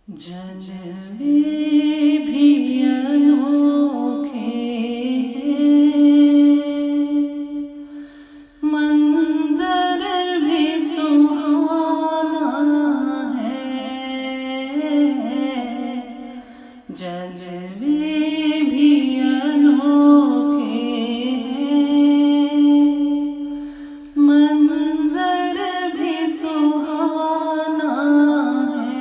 जलवे भी अनोखे हैं, मंजर भी सुहाना है। जलवे भी अनोखे हैं, मंजर भी सुहाना है।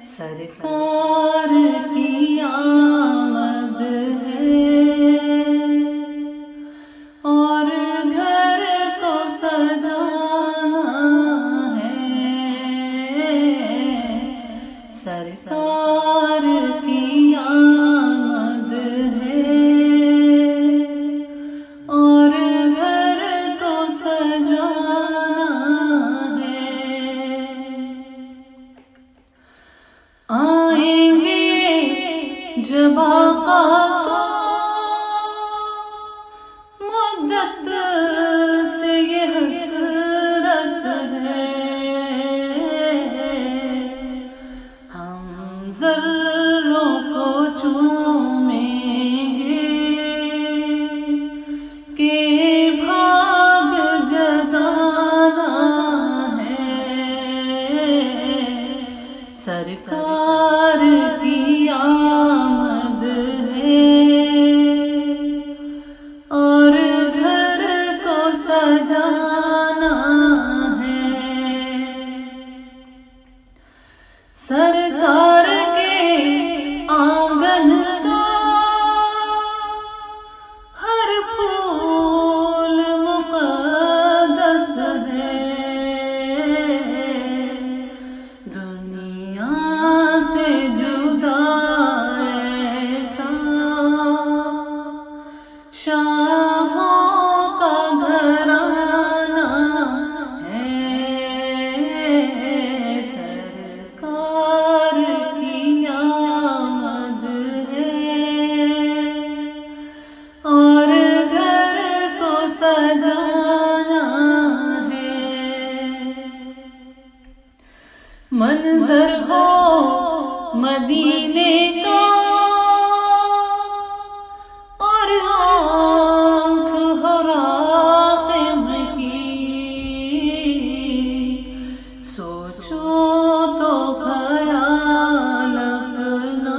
सरकार की आमद है और घर को सजाना है। सरकार की आमद है और घर को सजाना है। आएंगे जब आका तो मुद्दत से ये हसरत है। हम ज़र्रों को चूमेंगे कि भाग जगाना है। सरकार की आमद है और घर को सजाना है। सरकार के आंगन का हर फूल मुक़द्दस है। दुनिया से जुदा ऐसा शाहों का घराना है। सरकार की आमद है और घर को सजाना है। मंजर हो मदीने का और आँख हो राक़िब की। सोचो तो ख़याल अपना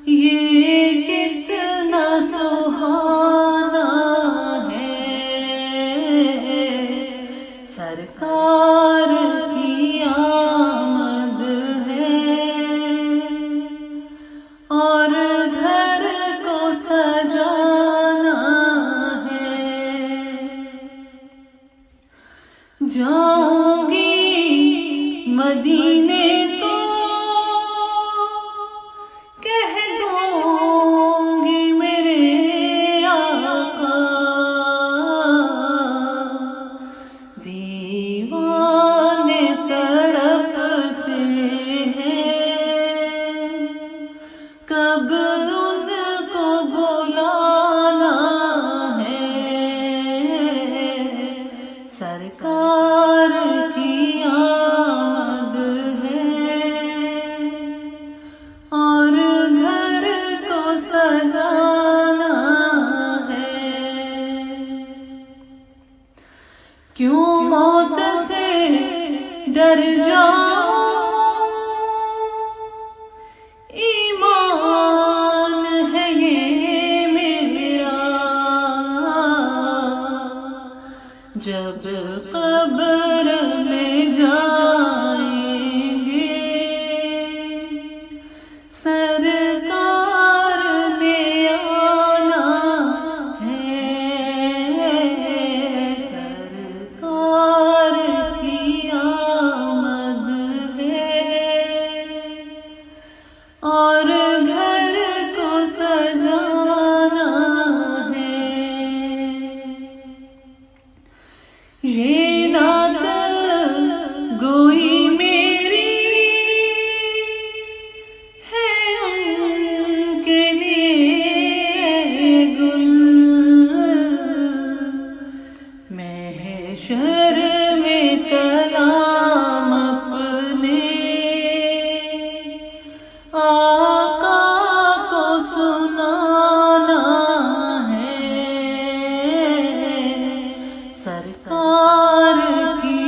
ये कितना सुहाना है। सरकार की आमद है और घर को सजाना है। जाऊंगी मदीने तो कह दूंगी मेरे आका, दीवाने तड़पते हैं कब उनको बुलाना है। सरकार की आमद है और घर को सजाना है। क्यों मौत से डर जाऊं, ईमान है ये मेरा। जब कब्र में जाएंगे सरकार ने आना है। सरकार की आमद है और घर को सजाना है। ये नात سرکار کی